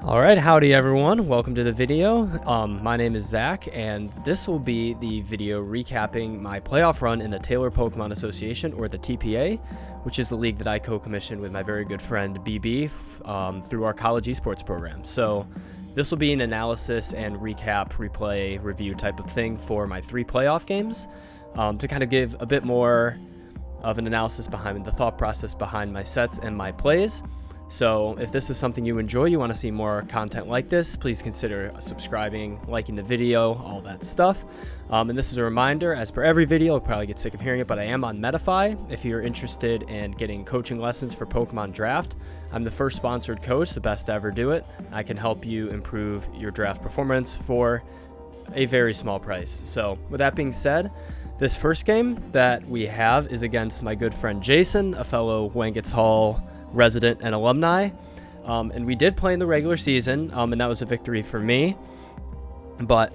Alright, howdy everyone, welcome to the video. My name is Zach, and this will be the video recapping my playoff run in the Taylor Pokemon Association, or the TPA, which is the league that I co-commissioned with my very good friend BB through our college esports program. So this will be an analysis and recap, replay, review type of thing for my 3 playoff games, to kind of give a bit more of an analysis behind the thought process behind my sets and my plays. So if this is something you enjoy, you want to see more content like this, please consider subscribing, liking the video, all that stuff. And this is a reminder, as per every video, I'll probably get sick of hearing it, but I am on Medify. If you're interested in getting coaching lessons for Pokemon Draft, I'm the first sponsored coach, the best to ever do it. I can help you improve your draft performance for a very small price. So with that being said, this first game that we have is against my good friend Jason, a fellow Wangets Hall resident and alumni, and we did play in the regular season, and that was a victory for me, but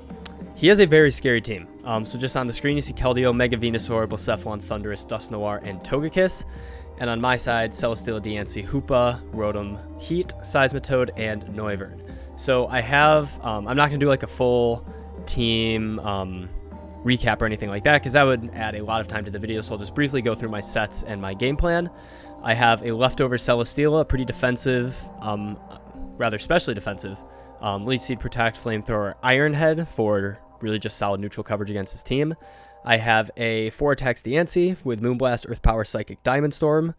he has a very scary team. So just on the screen you see Keldeo, Mega Venusaur, Blacephalon, Thundurus, Dusknoir, and Togekiss, and on my side Celesteela, Diancie, Hoopa, Rotom, Heat, Seismitoad, and Noivern. So I have I'm not going to do like a full team recap or anything like that, because that would add a lot of time to the video, so I'll just briefly go through my sets and my game plan. I have a leftover Celesteela, pretty defensive, rather especially defensive, Leech Seed, Protect, Flamethrower, Iron Head for really just solid neutral coverage against his team. I have a 4 attacks Diancie with Moonblast, Earth Power, Psychic, Diamond Storm.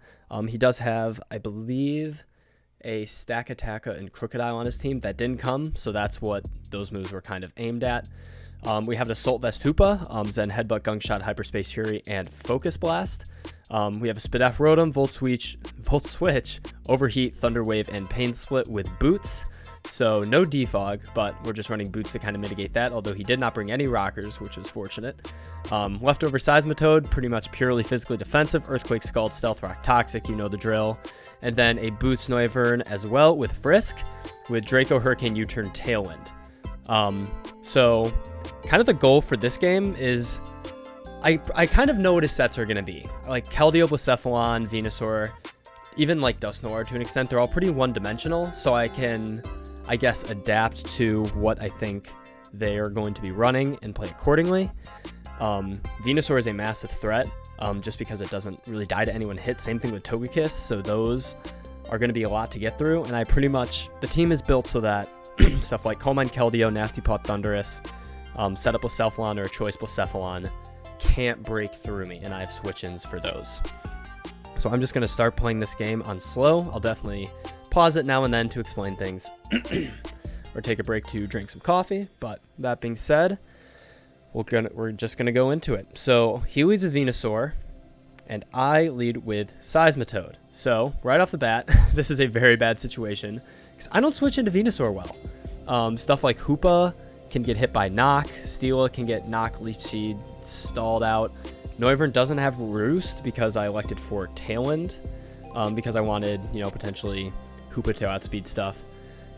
He does have, I believe, a Stack Attacka and Crocodile on his team. That didn't come, so that's what those moves were kind of aimed at. We have an Assault Vest Hoopa, Zen Headbutt, Gunk Shot, Hyperspace Fury, and Focus Blast. We have a Spadef Rotom, Volt Switch, Overheat, Thunder Wave, and Pain Split with Boots. So no Defog, but we're just running Boots to kind of mitigate that, although he did not bring any Rockers, which is fortunate. Leftover Seismitoad, pretty much purely physically defensive. Earthquake, Scald, Stealth Rock, Toxic, you know the drill. And then a Boots Noivern as well with Frisk, with Draco, Hurricane, U-Turn, Tailwind. So kind of the goal for this game is I kind of know what his sets are going to be. Like Keldeo, Blacephalon, Venusaur, even like Dusknoir to an extent, they're all pretty one-dimensional, so I can, I guess, adapt to what I think they are going to be running and play accordingly. Venusaur is a massive threat, just because it doesn't really die to anyone hit. Same thing with Togekiss, so those are going to be a lot to get through, and I pretty much, the team is built so that stuff like Calm Mind, Keldeo, Nasty Paw, Thundurus, set up Blacephalon or a Choice Blacephalon can't break through me, and I have switch-ins for those. So I'm just going to start playing this game on slow. I'll definitely pause it now and then to explain things or take a break to drink some coffee, but that being said, we're just going to go into it. So he leads with Venusaur, and I lead with Seismitoad. So right off the bat, this is a very bad situation, because I don't switch into Venusaur well. Stuff like Hoopa can get hit by Knock, Steela can get Knock, Leech Seed, stalled out. Noivern doesn't have Roost because I elected for Tailwind, because I wanted, potentially Hoopa to outspeed stuff.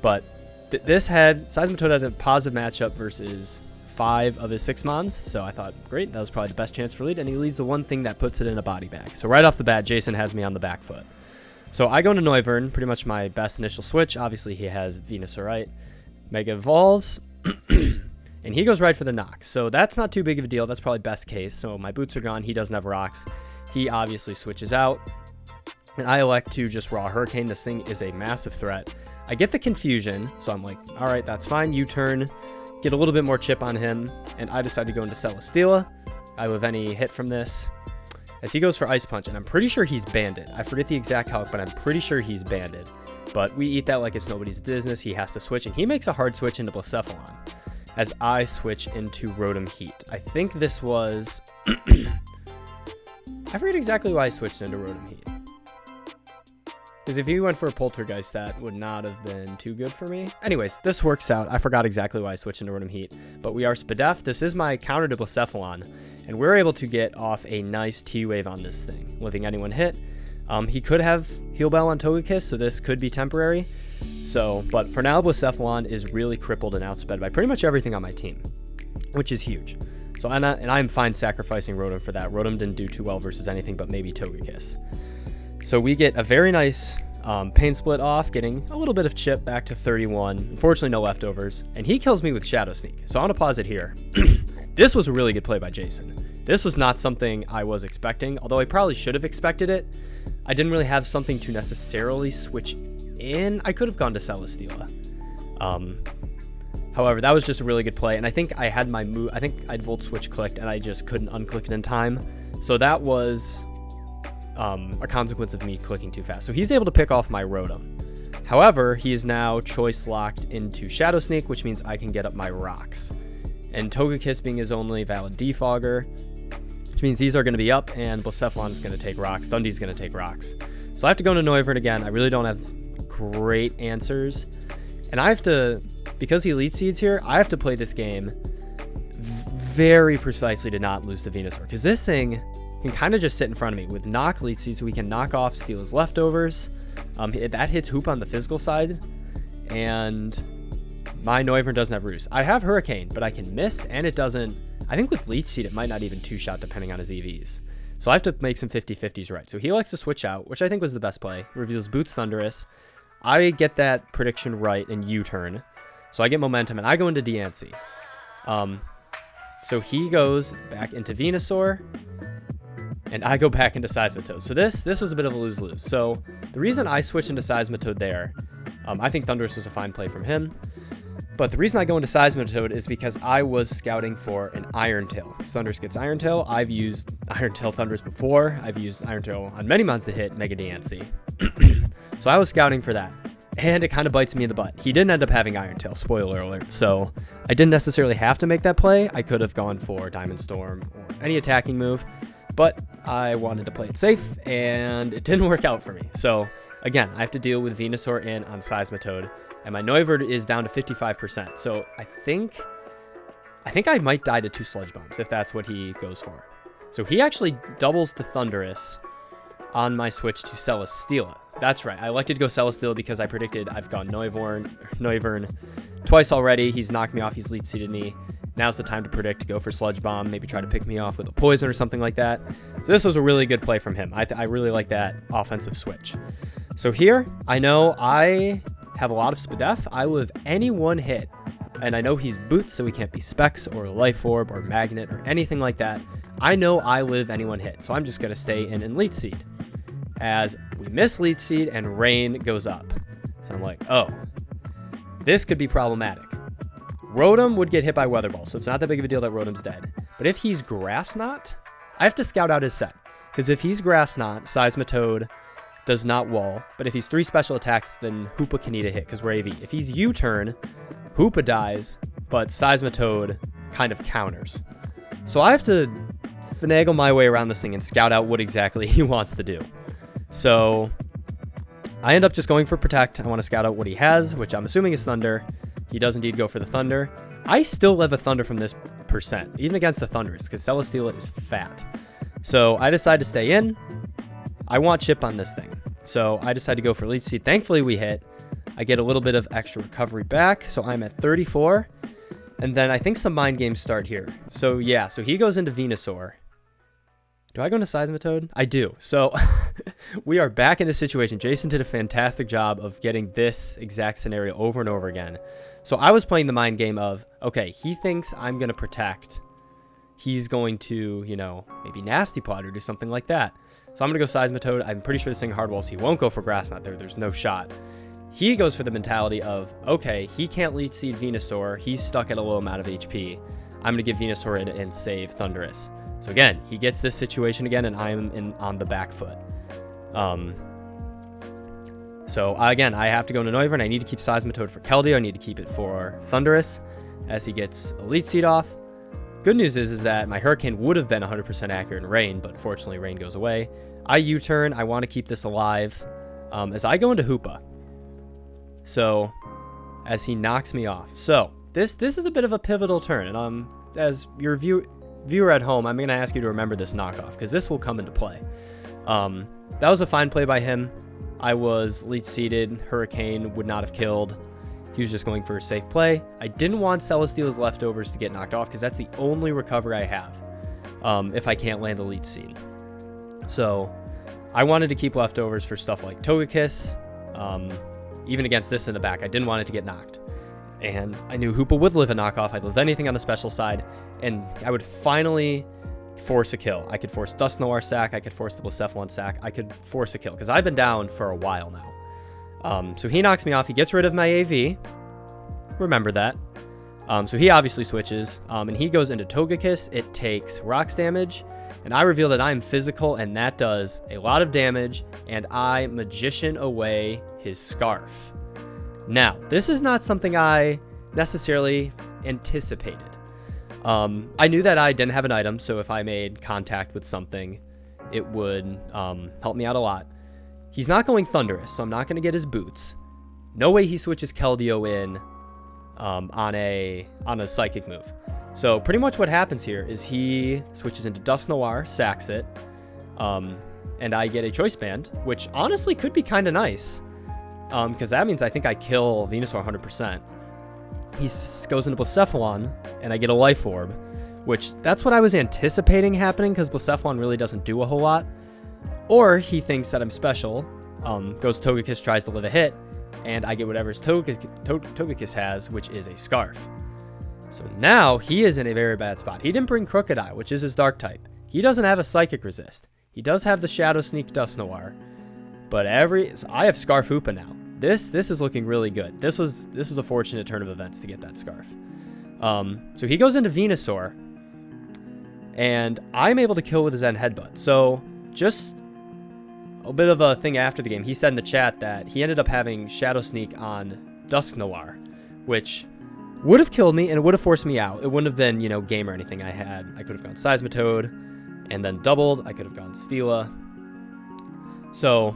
But Seismitoad had a positive matchup versus 5 of his 6 mons, so I thought, great, that was probably the best chance for lead, and he leads the one thing that puts it in a body bag. So right off the bat, Jason has me on the back foot. So I go into Noivern, pretty much my best initial switch. Obviously, he has Venusaur, right? Mega Evolves, and he goes right for the Knock. So that's not too big of a deal. That's probably best case. So my boots are gone. He doesn't have rocks. He obviously switches out, and I elect to just Raw Hurricane. This thing is a massive threat. I get the confusion, so I'm like, all right, that's fine. U-turn, get a little bit more chip on him, and I decide to go into Celesteela. I will have any hit from this, as he goes for Ice Punch, and I'm pretty sure he's banded. I forget the exact calc, but I'm pretty sure he's banded. But we eat that like it's nobody's business. He has to switch, and he makes a hard switch into Blacephalon, as I switch into Rotom Heat. I think this was... I forget exactly why I switched into Rotom Heat. Because if he went for a Poltergeist, that would not have been too good for me. Anyways, this works out. I forgot exactly why I switched into Rotom Heat. But we are Spadef. This is my counter to Blacephalon, and we're able to get off a nice T-Wave on this thing, living anyone hit. He could have Heal Bell on Togekiss, so this could be temporary. But for now, Blacephalon is really crippled and outsped by pretty much everything on my team, which is huge. So I'm fine sacrificing Rotom for that. Rotom didn't do too well versus anything but maybe Togekiss. So we get a very nice Pain Split off, getting a little bit of chip back to 31. Unfortunately, no leftovers. And he kills me with Shadow Sneak. So I'm going to pause it here. This was a really good play by Jason. This was not something I was expecting, although I probably should have expected it. I didn't really have something to necessarily switch in. I could have gone to Celesteela. However, that was just a really good play, and I think I had my move. I think I'd Volt Switch clicked, and I just couldn't unclick it in time. So that was a consequence of me clicking too fast. So he's able to pick off my Rotom. However, he is now choice locked into Shadow Sneak, which means I can get up my rocks. And Togekiss being his only valid defogger, which means these are going to be up, and Blacephalon is going to take rocks. Thundee's going to take rocks. So I have to go into Noivern again. I really don't have great answers. And I have to, because he Elite Seeds here, I have to play this game very precisely to not lose to Venusaur. Because this thing can kind of just sit in front of me. With knock Elite Seeds, we can knock off, steal his leftovers. That hits Hoop on the physical side. And my Noivern doesn't have Roost. I have Hurricane, but I can miss, and it doesn't. I think with Leech Seed, it might not even two-shot depending on his EVs. So I have to make some 50-50s right. So he likes to switch out, which I think was the best play. Reveals Boots Thunderous. I get that prediction right in U-turn. So I get momentum, and I go into Diancie. So he goes back into Venusaur, and I go back into Seismitoad. So this was a bit of a lose-lose. So the reason I switched into Seismitoad there, I think Thunderous was a fine play from him. But the reason I go into Seismitoad is because I was scouting for an Iron Tail. Thunderous gets Iron Tail. I've used Iron Tail Thunderous before. I've used Iron Tail on many mounts to hit Mega Diancie. So I was scouting for that. And it kind of bites me in the butt. He didn't end up having Iron Tail, spoiler alert. So I didn't necessarily have to make that play. I could have gone for Diamond Storm or any attacking move. But I wanted to play it safe, and it didn't work out for me. So again, I have to deal with Venusaur in on Seismitoad. And my Noivern is down to 55%. So I think I might die to 2 Sludge Bombs if that's what he goes for. So he actually doubles to Thunderous on my switch to Celesteela. That's right. I elected to go Celesteela because I predicted I've gone Noivern twice already. He's knocked me off. He's lead seeded me. Now's the time to predict, go for Sludge Bomb, maybe try to pick me off with a Poison or something like that. So this was a really good play from him. I really like that offensive switch. So here, I know I have a lot of Spadef. I will have any one hit, and I know he's Boots, so he can't be Specs or Life Orb or Magnet or anything like that. I know I live any one hit, so I'm just going to stay in Leech Seed. As we miss Leech Seed and Rain goes up. So I'm like, oh, this could be problematic. Rotom would get hit by Weather Ball, so it's not that big of a deal that Rotom's dead. But if he's Grass Knot, I have to scout out his set. Because if he's Grass Knot, Seismitoad does not wall. But if he's 3 special attacks, then Hoopa can eat a hit because we're AV. If he's U-turn, Hoopa dies, but Seismitoad kind of counters. So I have to finagle my way around this thing and scout out what exactly he wants to do. So I end up just going for Protect. I want to scout out what he has, which I'm assuming is Thunder. He does indeed go for the Thunder. I still live a Thunder from this percent, even against the Thunderous, because Celesteela is fat. So I decide to stay in. I want chip on this thing. So I decide to go for Leech Seed. Thankfully, we hit. I get a little bit of extra recovery back, so I'm at 34. And then I think some mind games start here. So yeah, so he goes into Venusaur. Do I go into Seismitoad? I do. So we are back in this situation. Jason did a fantastic job of getting this exact scenario over and over again. So I was playing the mind game of, okay, he thinks I'm going to protect. He's going to, you know, maybe Nasty Plot or do something like that. So I'm going to go Seismitoad. I'm pretty sure this thing hardwalls. He won't go for Grass Knot there. There's no shot. He goes for the mentality of, okay, he can't Leech Seed Venusaur. He's stuck at a low amount of HP. I'm going to give Venusaur in and save Thunderous. So again, he gets this situation again, and I'm on the back foot. So again, I have to go into Noivern. I need to keep Seismitoad for Keldeo. I need to keep it for Thunderous as he gets Elite Seed off. Good news is that my Hurricane would have been 100% accurate in Rain, but unfortunately Rain goes away. I U-turn. I want to keep this alive as I go into Hoopa. So as he knocks me off. So this is a bit of a pivotal turn. And as your viewer at home, I'm going to ask you to remember this knockoff because this will come into play. That was a fine play by him. I was Leech Seeded. Hurricane would not have killed. He was just going for a safe play. I didn't want Celesteela's leftovers to get knocked off because that's the only recovery I have if I can't land a Leech Seed. So I wanted to keep leftovers for stuff like Togekiss even against this in the back. I didn't want it to get knocked. And I knew Hoopa would live a knockoff. I'd live anything on the special side. And I would finally force a kill. I could force Dust Noir sack. I could force the Blacephalon sack. I could force a kill because I've been down for a while now. So he knocks me off. He gets rid of my AV. Remember that. So he obviously switches. And he goes into Togekiss. It takes rocks damage. And I reveal that I'm physical, and that does a lot of damage. And I magician away his Scarf. Now, this is not something I necessarily anticipated. I knew that I didn't have an item, so if I made contact with something, it would help me out a lot. He's not going Thunderous, so I'm not going to get his boots. No way he switches Keldeo in on a Psychic move. So pretty much what happens here is he switches into Dust Noir, sacks it, and I get a Choice Band, which honestly could be kind of nice, because that means I think I kill Venusaur 100%. He goes into Blacephalon, and I get a Life Orb, which that's what I was anticipating happening, because Blacephalon really doesn't do a whole lot. Or he thinks that I'm special, goes Togekiss, tries to live a hit, and I get whatever his Togekiss has, which is a Scarf. So now he is in a very bad spot. He didn't bring Crocodile, which is his Dark type. He doesn't have a Psychic Resist. He does have the Shadow Sneak Dust Noir, but so I have Scarf Hoopa now. This is looking really good. This was a fortunate turn of events to get that Scarf. So he goes into Venusaur, and I'm able to kill with his Zen Headbutt. So just a bit of a thing after the game, he said in the chat that he ended up having Shadow Sneak on Dusk Noir, which would have killed me and it would have forced me out. It wouldn't have been, game or anything I had. I could have gone Seismitoad and then doubled. I could have gone Celesteela. So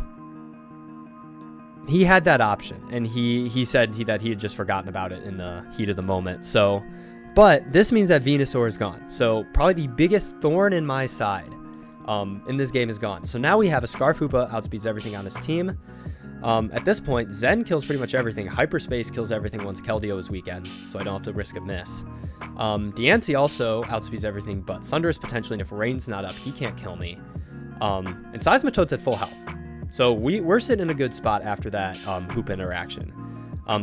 he had that option, and he said that he had just forgotten about it in the heat of the moment. So, but this means that Venusaur is gone. So probably the biggest thorn in my side in this game is gone. So now we have a Scarf Hoopa outspeeds everything on his team. At this point, Zen kills pretty much everything. Hyperspace kills everything once Keldeo is weakened, so I don't have to risk a miss. Diancie also outspeeds everything, but Thunderous potentially, and if Rain's not up, he can't kill me. And Seismitoad's at full health. So we're sitting in a good spot after that Hoopa interaction.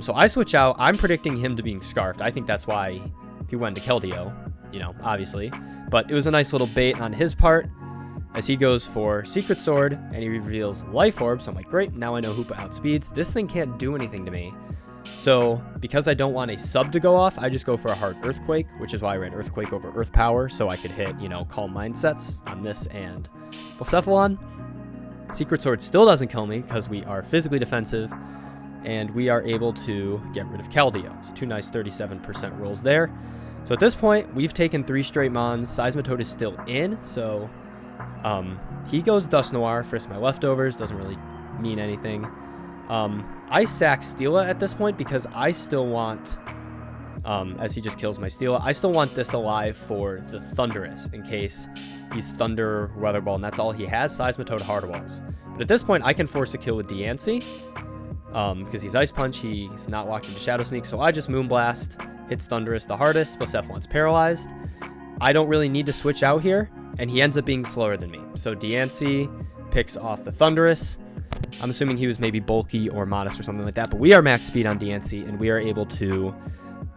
So I switch out. I'm predicting him to being Scarfed. I think that's why he went to Keldeo, obviously. But it was a nice little bait on his part, as he goes for Secret Sword, and he reveals Life Orb. So I'm like, great, now I know Hoopa outspeeds. This thing can't do anything to me. So because I don't want a sub to go off, I just go for a hard Earthquake, which is why I ran Earthquake over Earth Power, so I could hit, Calm Mindsets on this and Blacephalon. Secret Sword still doesn't kill me because we are physically defensive, and we are able to get rid of Keldeo. So 2 nice 37% rolls there. So at this point, we've taken 3 straight Mons. Seismitoad is still in, so he goes Dust Noir, first my leftovers, doesn't really mean anything. I sack Steela at this point because I still want, as he just kills my Steela, I still want this alive for the Thunderous in case he's Thunder, Weather Ball, and that's all he has. Seismitoad Hard Walls. But at this point, I can force a kill with Diancie because he's Ice Punch, he's not locked into Shadow Sneak, so I just Moonblast, hits Thunderous the hardest, Blacephalon's paralyzed. I don't really need to switch out here, and he ends up being slower than me. So Diancie picks off the Thunderous. I'm assuming he was maybe bulky or modest or something like that, but we are max speed on Diancie, and we are able to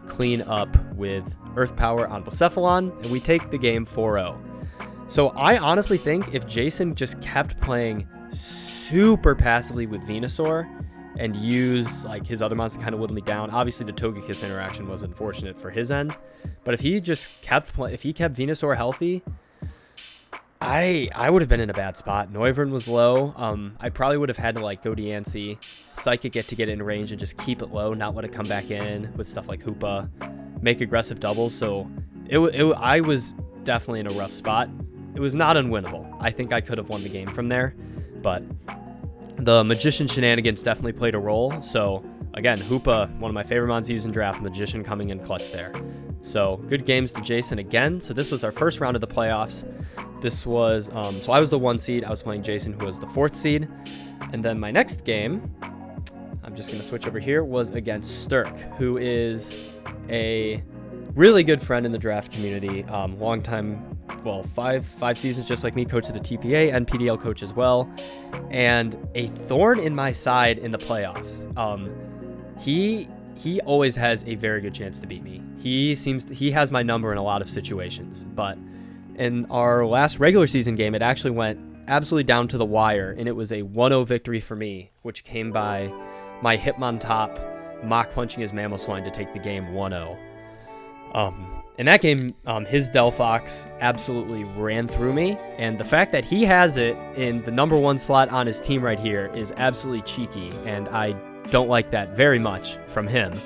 clean up with Earth Power on Blacephalon, and we take the game 4-0. So I honestly think if Jason just kept playing super passively with Venusaur and use his other monsters to kind of whittle me down, obviously the Togekiss interaction was unfortunate for his end, but if he just kept Venusaur healthy, I would have been in a bad spot. Noivern was low. I probably would have had to go Diancie, Psychic it to get in range and just keep it low, not let it come back in with stuff like Hoopa, make aggressive doubles. So I was definitely in a rough spot. It was not unwinnable. I think I could have won the game from there, but the Magician shenanigans definitely played a role. So again, Hoopa, one of my favorite mons to use in draft, Magician coming in clutch there. So good games to Jason again. So this was our first round of the playoffs. This was, so I was the 1 seed. I was playing Jason, who was the 4th seed. And then my next game, I'm just going to switch over here, was against Sturk, who is a really good friend in the draft community, longtime well, five seasons just like me, coach of the TPA and PDL coach as well, and a thorn in my side in the playoffs. He always has a very good chance to beat me. He has my number in a lot of situations, but in our last regular season game, it actually went absolutely down to the wire, and it was a 1-0 victory for me, which came by my Hitmontop mock punching his Mamoswine to take the game 1-0. In that game, his Delphox absolutely ran through me, and the fact that he has it in the number 1 slot on his team right here is absolutely cheeky, and I don't like that very much from him.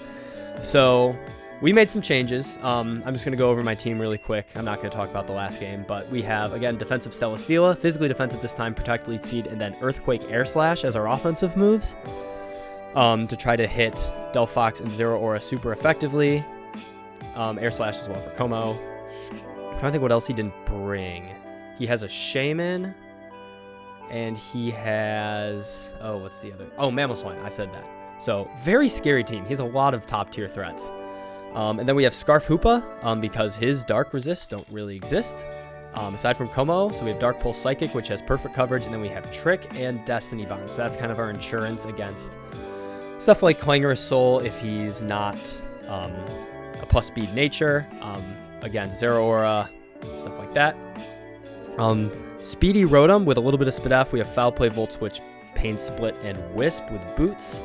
So we made some changes. I'm just going to go over my team really quick. I'm not going to talk about the last game, but we have, again, defensive Celesteela, physically defensive this time, protect, lead seed, and then Earthquake, Air Slash as our offensive moves to try to hit Delphox and Zero Aura super effectively. Air Slash as well for Como. I'm trying to think what else he didn't bring. He has a Shaman, and he has... oh, what's the other... oh, Mamoswine. I said that. So, very scary team. He has a lot of top-tier threats. And then we have Scarf Hoopa, because his Dark Resists don't really exist. Aside from Como, so we have Dark Pulse Psychic, which has perfect coverage, and then we have Trick and Destiny Bomb. So that's kind of our insurance against stuff like Clangorous Soul if he's not a plus speed nature. Again, Zero Aura, stuff like that. Speedy Rotom with a little bit of Spadef. We have Foul Play, Volt Switch, Pain Split, and Wisp with Boots.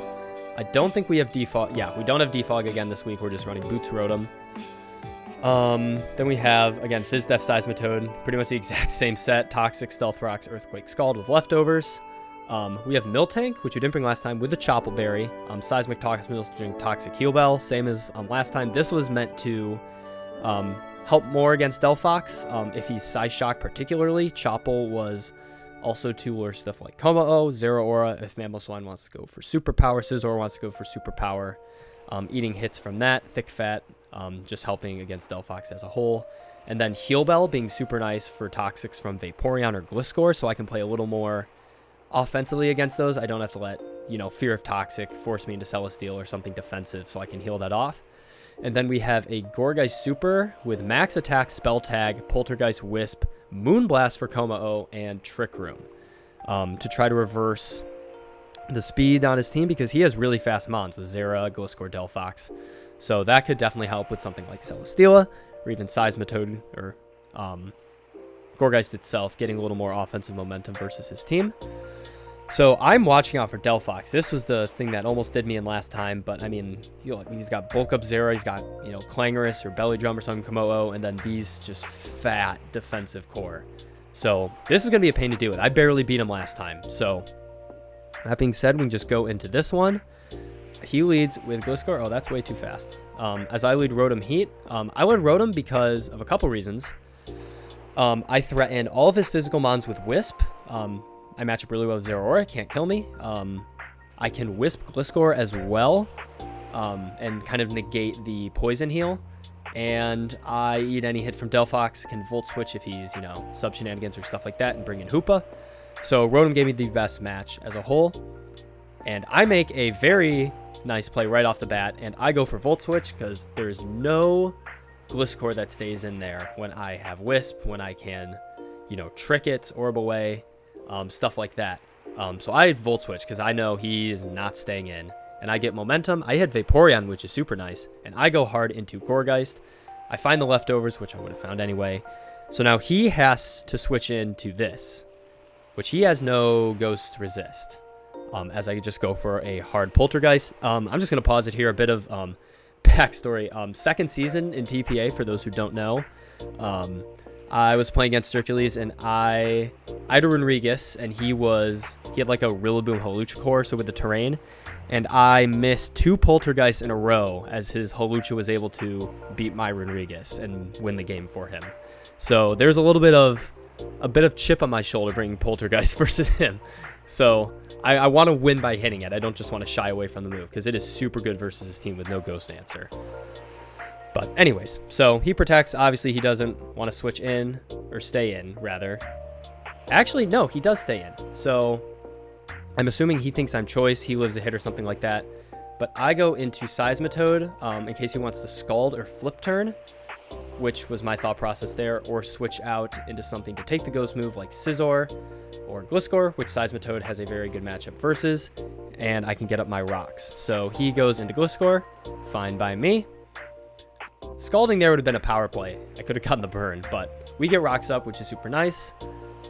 I don't think we have Defog. Yeah, we don't have Defog again this week. We're just running Boots Rotom. Then we have, again, Fizz Def Seismitoad. Pretty much the exact same set. Toxic, Stealth Rocks, Earthquake, Scald with leftovers. We have Miltank, which we didn't bring last time, with the Chople Berry. Seismic Toxic Meals to drink Toxic Heal Bell. Same as last time. This was meant to help more against Delphox. If he's Psy Shock particularly. Chople was also to lure stuff like Como-O, Zero Aura, if Mamoswine wants to go for Superpower, Scizor wants to go for Superpower. Eating hits from that, Thick Fat, just helping against Delphox as a whole. And then Heal Bell being super nice for Toxics from Vaporeon or Gliscor, so I can play a little more offensively against those. I don't have to let, Fear of Toxic force me into Celesteela or something defensive, so I can heal that off. And then we have a Gourgeist Super with Max Attack, Spell Tag, Poltergeist Wisp, Moonblast for Como-O, and Trick Room to try to reverse the speed on his team, because he has really fast mons with Zera, Gliscor, Delphox. So that could definitely help with something like Celesteela or even Seismitoad or Gourgeist itself, getting a little more offensive momentum versus his team. So I'm watching out for Delphox. This was the thing that almost did me in last time, but I mean, he's got Bulk Up Zera, he's got, Clangorous or Belly Drum or something, Como-O, and then these just fat defensive core. So this is going to be a pain to deal with. I barely beat him last time. So that being said, we can just go into this one. He leads with Gliscor. Oh, that's way too fast. As I lead Rotom Heat. I led Rotom because of a couple reasons. I threaten all of his physical mons with Wisp. I match up really well with Zero Aura, can't kill me. I can Wisp Gliscor as well, and kind of negate the Poison Heal. And I eat any hit from Delphox, can Volt Switch if he's, sub shenanigans or stuff like that, and bring in Hoopa. So Rotom gave me the best match as a whole. And I make a very nice play right off the bat, and I go for Volt Switch, because there's no Gliscor that stays in there when I have Wisp, when I can, trick it, Orb away, stuff like that. So I had Volt Switch because I know he is not staying in, and I get momentum. I hit Vaporeon, which is super nice, and I go hard into Gourgeist. I find the leftovers, which I would have found anyway. So now he has to switch into this, which he has no Ghost Resist. As I just go for a hard Poltergeist. I'm just going to pause it here. A bit of backstory. Second season in TPA, for those who don't know. I was playing against Hercules, and I had a Renrigus, and he had like a Rillaboom Holuchicore, so with the terrain, and I missed 2 Poltergeists in a row as his Holucha was able to beat my Renrigus and win the game for him. So there's a bit of chip on my shoulder bringing Poltergeist versus him. So I want to win by hitting it. I don't just want to shy away from the move, because it is super good versus his team with no Ghost Answer. But anyways, so he protects. Obviously, he doesn't want to switch in, or stay in, rather. Actually, no, he does stay in. So I'm assuming he thinks I'm Choice. He lives a hit or something like that. But I go into Seismitoad in case he wants to Scald or Flip Turn. which was my thought process there, or switch out into something to take the ghost move like Scizor or Gliscor, which Seismitoad has a very good matchup versus, and I can get up my rocks. So he goes into Gliscor, fine by me. Scalding there would have been a power play. I could have gotten the burn, but we get rocks up, which is super nice.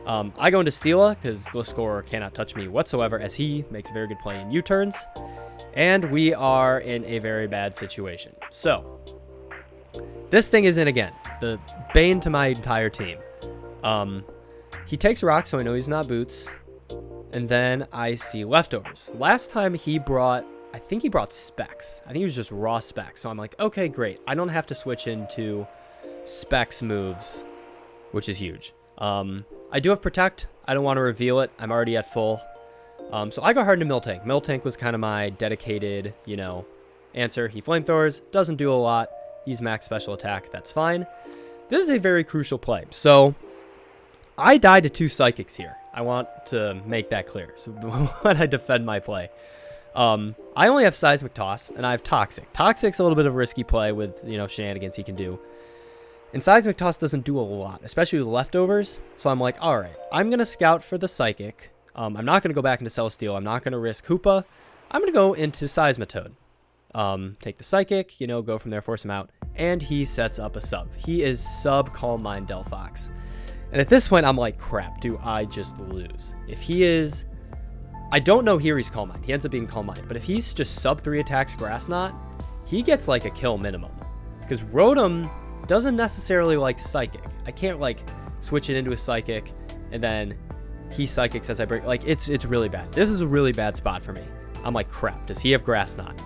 I go into Celesteela because Gliscor cannot touch me whatsoever, as he makes a very good play in U-turns, and we are in a very bad situation. So this thing is in again, the bane to my entire team. He takes rocks, so I know he's not boots. And then I see leftovers. Last time he brought, I think he brought specs. I think he was just raw specs. So I'm like, okay, great. I don't have to switch into specs moves, which is huge. I do have protect. I don't want to reveal it. I'm already at full. So I go hard into Miltank. Miltank was kind of my dedicated, answer. He flamethrowers, doesn't do a lot. He's max special attack. That's fine. This is a very crucial play. So I died to 2 psychics here. I want to make that clear. So when I defend my play, I only have Seismic Toss and I have Toxic. Toxic's a little bit of a risky play with, shenanigans he can do. And Seismic Toss doesn't do a lot, especially with leftovers. So I'm like, all right, I'm going to scout for the Psychic. I'm not going to go back into Celesteela. I'm not going to risk Hoopa. I'm going to go into Seismitoad. Take the Psychic, go from there, force him out. And he sets up a sub. He is sub Calm Mind Delphox. And at this point, I'm like, crap, do I just lose? If he is... I don't know here he's Calm Mind. He ends up being Calm Mind. But if he's just sub 3 attacks Grass Knot, he gets like a kill minimum. Because Rotom doesn't necessarily like Psychic. I can't like switch it into a Psychic and then he Psychics as I break. Like it's really bad. This is a really bad spot for me. I'm like, crap, does he have Grass Knot?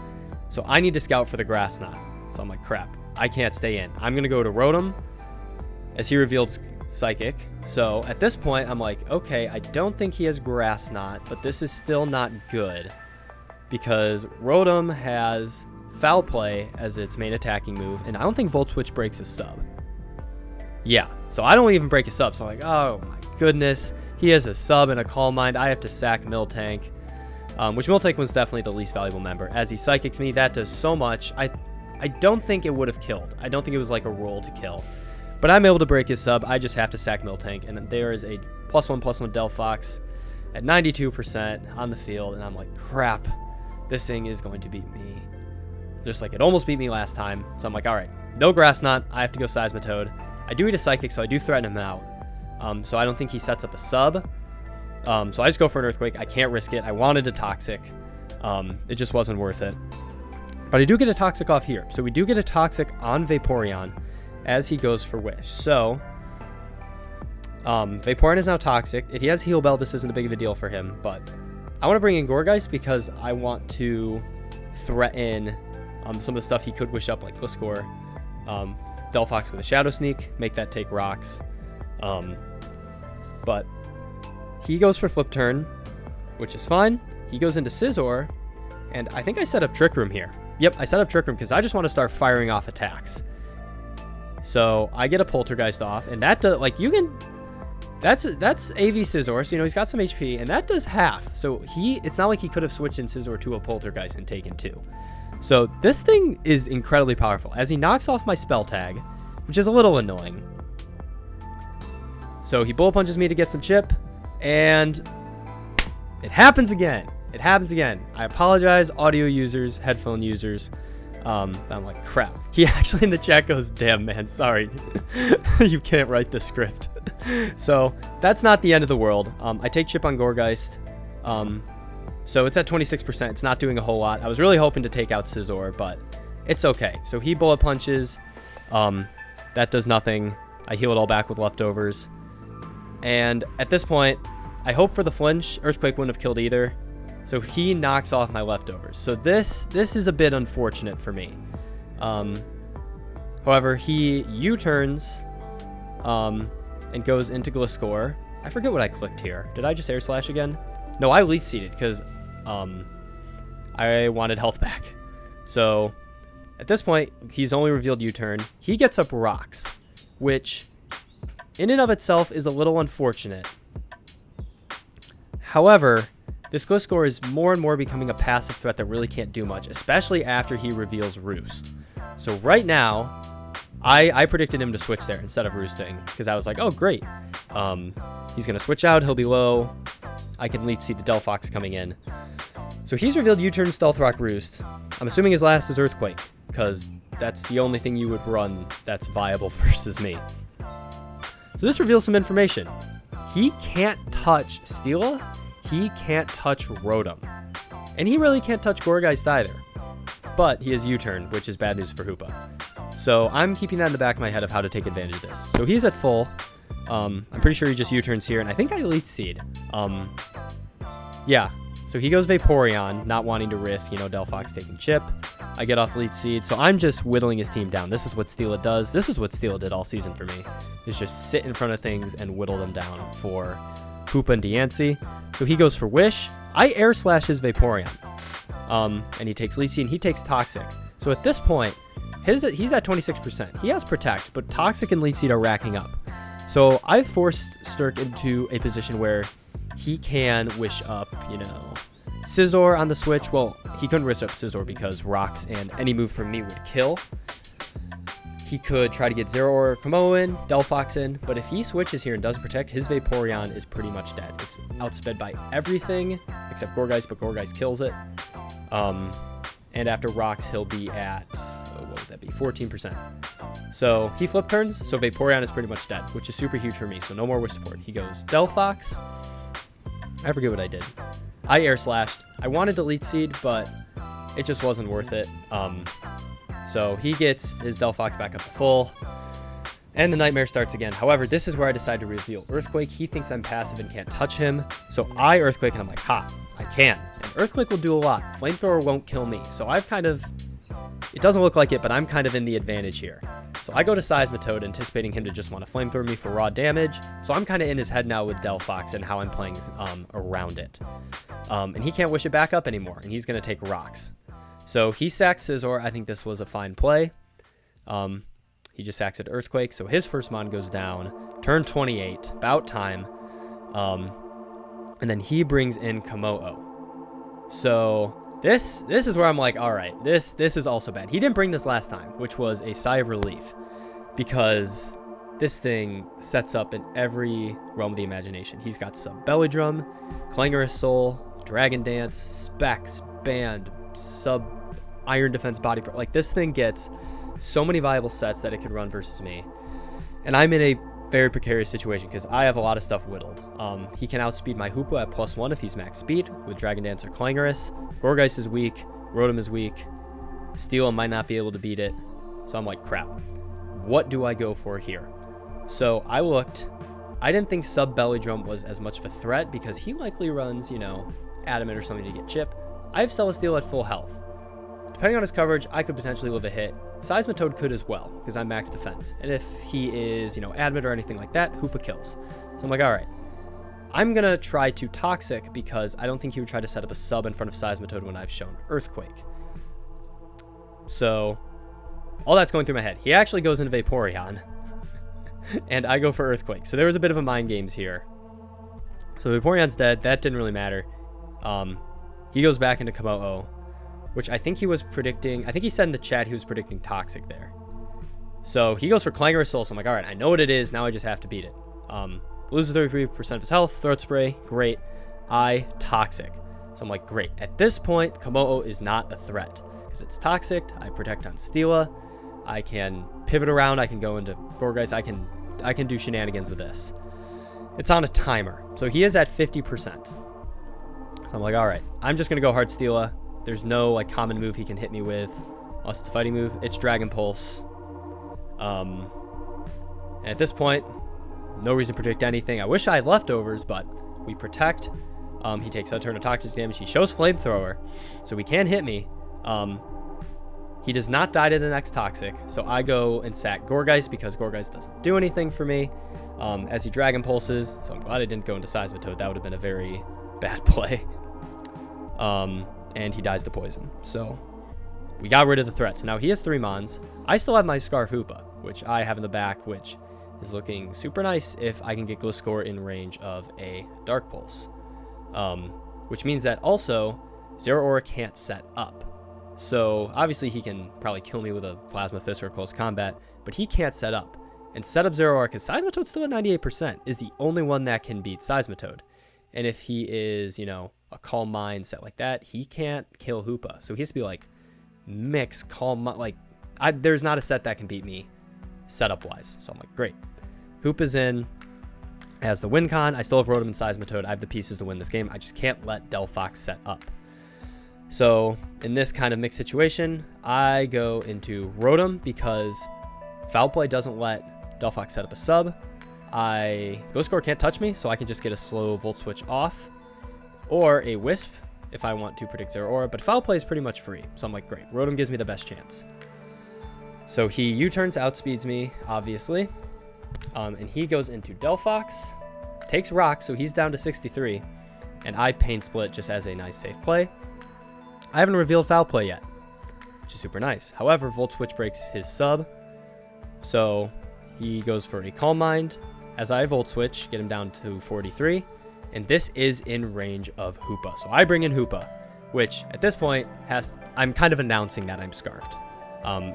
So I need to scout for the Grass Knot. So I'm like, crap, I can't stay in. I'm going to go to Rotom as he revealed Psychic. So at this point, I'm like, okay, I don't think he has Grass Knot, but this is still not good because Rotom has Foul Play as its main attacking move, and I don't think Volt Switch breaks a sub. Yeah, so I don't even break a sub, so I'm like, oh my goodness, he has a sub and a Calm Mind. I have to sack Miltank, which Miltank was definitely the least valuable member. As he Psychics me, that does so much. I don't think it would have killed. I don't think it was like a roll to kill. But I'm able to break his sub. I just have to sack Miltank. And there is a +1/+1 Delphox at 92% on the field. And I'm like, crap, this thing is going to beat me. Just like it almost beat me last time. So I'm like, all right, no Grass Knot. I have to go Seismitoad. I do eat a Psychic, so I do threaten him out. So I don't think he sets up a sub. So I just go for an Earthquake. I can't risk it. I wanted a Toxic. It just wasn't worth it. But I do get a Toxic off here. So we do get a Toxic on Vaporeon as he goes for Wish. So Vaporeon is now Toxic. If he has Heal Bell, this isn't a big of a deal for him, but I want to bring in Gourgeist because I want to threaten some of the stuff he could wish up, like Gliscor, Delphox with a Shadow Sneak, make that take rocks. But he goes for Flip Turn, which is fine. He goes into Scizor, and I think I set up Trick Room here. Yep, I set up Trick Room because I just want to start firing off attacks. So I get a Poltergeist off, and that does, like, you can, that's AV Scizor, so he's got some HP, and that does half. So it's not like he could have switched in Scizor to a Poltergeist and taken 2. So this thing is incredibly powerful as he knocks off my Spell Tag, which is a little annoying. So he Bullet Punches me to get some chip, and it happens again. It happens again. I apologize, audio users, headphone users. I'm like, crap. He actually in the chat goes, damn, man, sorry. You can't write the script. So that's not the end of the world. I take chip on Gourgeist. So it's at 26%. It's not doing a whole lot. I was really hoping to take out Scizor, but it's okay. So he Bullet Punches. That does nothing. I heal it all back with leftovers. And at this point, I hope for the flinch. Earthquake wouldn't have killed either. So he knocks off my leftovers. So this is a bit unfortunate for me. However, he U-turns and goes into Gliscor. I forget what I clicked here. Did I just Air Slash again? No, I Leech Seeded because I wanted health back. So at this point, he's only revealed U-turn. He gets up Rocks, which in and of itself is a little unfortunate. However, this Gliscor is more and more becoming a passive threat that really can't do much, especially after he reveals Roost. So right now, I predicted him to switch there instead of roosting because I was like, oh, great. He's going to switch out. He'll be low. I can leech seed the Delphox coming in. So he's revealed U-turn, Stealth Rock, Roost. I'm assuming his last is Earthquake because that's the only thing you would run that's viable versus me. So this reveals some information. He can't touch Celesteela. He can't touch Rotom. And he really can't touch Gourgeist either. But he has U-turn, which is bad news for Hoopa. So I'm keeping that in the back of my head of how to take advantage of this. So he's at full. I'm pretty sure he just U-turns here, and I think I Leech Seed. Yeah. So he goes Vaporeon, not wanting to risk, Delphox taking chip. I get off Leech Seed, so I'm just whittling his team down. This is what Celesteela does. This is what Celesteela did all season for me, is just sit in front of things and whittle them down for Hoopa and Deancey. So he goes for Wish. I Air Slash his Vaporeon. And he takes Leech Seed, and he takes Toxic. So at this point, he's at 26%. He has Protect, but Toxic and Leech Seed are racking up. So I've forced Sturk into a position where he can wish up, Scizor on the switch. Well, he couldn't wish up Scizor because Rocks and any move from me would kill. He could try to get Zero or Komo in, Delphox in, but if he switches here and doesn't protect, his Vaporeon is pretty much dead. It's outsped by everything except Gourgeist, but Gourgeist kills it. And after Rocks, he'll be at, what would that be, 14%. So he flip turns, so Vaporeon is pretty much dead, which is super huge for me, so no more Wish support. He goes Delphox. I forget what I did. I Air Slashed. I wanted to Leech Seed, but it just wasn't worth it. So he gets his Delphox back up to full, and the nightmare starts again. However, this is where I decide to reveal Earthquake. He thinks I'm passive and can't touch him, so I Earthquake, and I'm like, ha, I can. And Earthquake will do a lot. Flamethrower won't kill me, so I've kind of, it doesn't look like it, but I'm kind of in the advantage here. So I go to Seismitoad, anticipating him to just want to Flamethrower me for raw damage, so I'm kind of in his head now with Delphox and how I'm playing around it. And he can't wish it back up anymore, and he's going to take Rocks. So he sacks Scizor. I think this was a fine play. He just sacks it Earthquake. So his first mon goes down. Turn 28. About time. And then he brings in Komo. So this is where I'm like, all right, this is also bad. He didn't bring this last time, which was a sigh of relief. Because this thing sets up in every realm of the imagination. He's got some Belly Drum, Clangorous Soul, Dragon Dance, Specs, Band, Sub Iron Defense, Body Pro. Like, this thing gets so many viable sets that it can run versus me. And I'm in a very precarious situation because I have a lot of stuff whittled. He can outspeed my Hoopa at +1 if he's max speed with Dragon Dance or Clangorous. Gourgeist is weak. Rotom is weak. Steel might not be able to beat it. So I'm like, crap. What do I go for here? So I looked. I didn't think Sub Belly Drum was as much of a threat because he likely runs, Adamant or something to get chip. I have Celesteela at full health. Depending on his coverage, I could potentially live a hit. Seismitoad could as well, because I'm max defense. And if he is, Adamant or anything like that, Hoopa kills. So I'm like, all right. I'm going to try to Toxic because I don't think he would try to set up a sub in front of Seismitoad when I've shown Earthquake. So all that's going through my head. He actually goes into Vaporeon. And I go for Earthquake. So there was a bit of a mind games here. So Vaporeon's dead. That didn't really matter. He goes back into Komo, which I think he was predicting. I think he said in the chat he was predicting Toxic there. So he goes for Clangorous Soul. So I'm like, all right, I know what it is. Now I just have to beat it. Loses 33% of his health. Throat Spray. Great. I Toxic. So I'm like, great. At this point, Komo is not a threat because it's Toxic. I protect on Celesteela. I can pivot around. I can go into Gourgeist. I can do shenanigans with this. It's on a timer. So he is at 50%. So I'm like, all right, I'm just going to go hard Celesteela. There's no common move he can hit me with. Unless it's a fighting move. It's Dragon Pulse. And at this point, no reason to predict anything. I wish I had leftovers, but we protect. He takes a turn of toxic damage. He shows Flamethrower, so he can hit me. He does not die to the next Toxic, so I go and sack Gourgeist because Gourgeist doesn't do anything for me as he Dragon Pulses. So I'm glad I didn't go into Seismitoad. That would have been a very bad play. And he dies to poison. So we got rid of the threat. So now he has 3 Mons. I still have my Scarf Hoopa, which I have in the back, which is looking super nice if I can get Gliscor in range of a Dark Pulse. Which means that also Zero Aura can't set up. So obviously he can probably kill me with a Plasma Fist or close combat, but he can't set up. And set up Zero Aura, because Seismitoad's still at 98%, is the only one that can beat Seismitoad. And if he is, you know, a Calm Mind set like that, he can't kill Hoopa. So he has to be like mix Calm Mind. Like, there's not a set that can beat me setup wise. So I'm like, great. Hoopa's in as the win con. I still have Rotom and Seismitoad. I have the pieces to win this game. I just can't let Delphox set up. So in this kind of mixed situation, I go into Rotom because Foul Play doesn't let Delphox set up a sub. Ghost Score can't touch me, so I can just get a slow Volt Switch off, or a Wisp if I want to predict Zero Aura, but Foul Play is pretty much free, so I'm like, great, Rotom gives me the best chance. So he U-turns, outspeeds me, obviously, and he goes into Delphox, takes Rock, so he's down to 63, and I Pain Split just as a nice safe play. I haven't revealed Foul Play yet, which is super nice. However, Volt Switch breaks his sub, so he goes for a Calm Mind, as I Volt Switch, get him down to 43, and this is in range of Hoopa. So I bring in Hoopa, which at this point I'm kind of announcing that I'm Scarfed.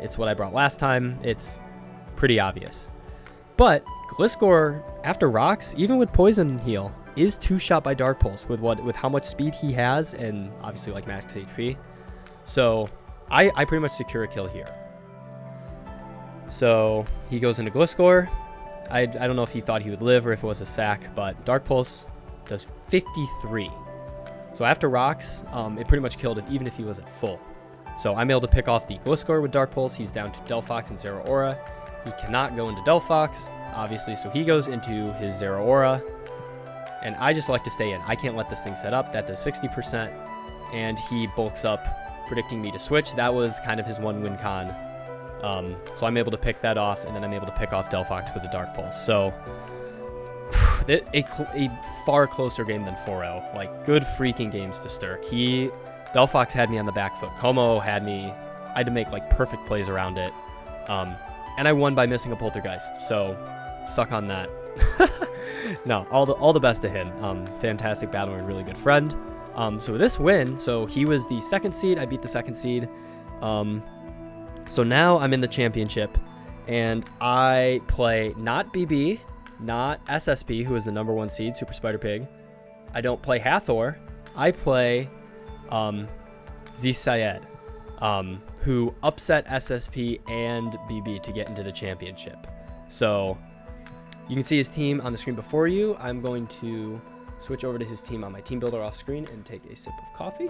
It's what I brought last time. It's pretty obvious. But Gliscor, after Rocks, even with Poison Heal, is 2-shot by Dark Pulse with how much speed he has and obviously like max HP. So I pretty much secure a kill here. So he goes into Gliscor. I don't know if he thought he would live or if it was a sack, but Dark Pulse does 53. So after Rocks, it pretty much killed even if he was at full. So I'm able to pick off the Gliscor with Dark Pulse. He's down to Delphox and Zero Aura. He cannot go into Delphox, obviously, so he goes into his Zero Aura. And I just like to stay in. I can't let this thing set up. That does 60%. And he bulks up, predicting me to switch. That was kind of his one win con. So I'm able to pick that off, and then I'm able to pick off Delphox with the Dark Pulse. So a far closer game than 4-0. Like, good freaking games to Sturk. Delphox had me on the back foot. Como had me. I had to make like perfect plays around it. And I won by missing a Poltergeist. So suck on that. No, all the best to him. Fantastic battler and really good friend. So this win, so he was the 2nd seed. I beat the 2nd seed. So now I'm in the championship, and I play not BB, not SSP, who is the #1 seed, Super Spider Pig. I don't play Hathor. I play Z-Syed, who upset SSP and BB to get into the championship. So you can see his team on the screen before you. I'm going to switch over to his team on my team builder off screen and take a sip of coffee.